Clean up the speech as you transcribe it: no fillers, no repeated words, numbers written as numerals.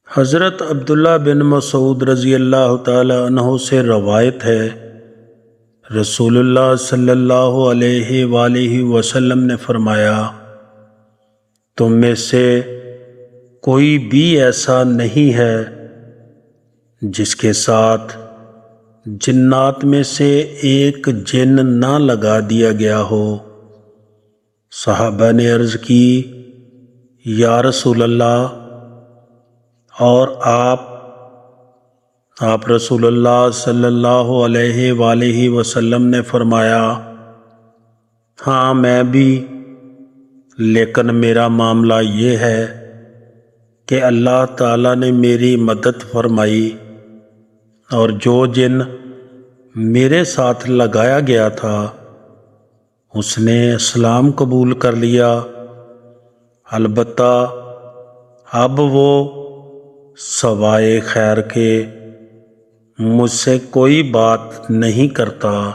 حضرت عبداللہ بن مسعود رضی اللہ تعالیٰ عنہ سے روایت ہے، رسول اللہ صلی اللہ علیہ وآلہ وسلم نے فرمایا، تم میں سے کوئی بھی ایسا نہیں ہے جس کے ساتھ جنات میں سے ایک جن نہ لگا دیا گیا ہو۔ صحابہ نے عرض کی، یا رسول اللہ، اور آپ رسول اللہ صلی اللہ علیہ وآلہ وسلم نے فرمایا، ہاں میں بھی، لیکن میرا معاملہ یہ ہے کہ اللہ تعالیٰ نے میری مدد فرمائی اور جو جن میرے ساتھ لگایا گیا تھا اس نے اسلام قبول کر لیا، البتہ اب وہ سوائے خیر کے مجھ سے کوئی بات نہیں کرتا۔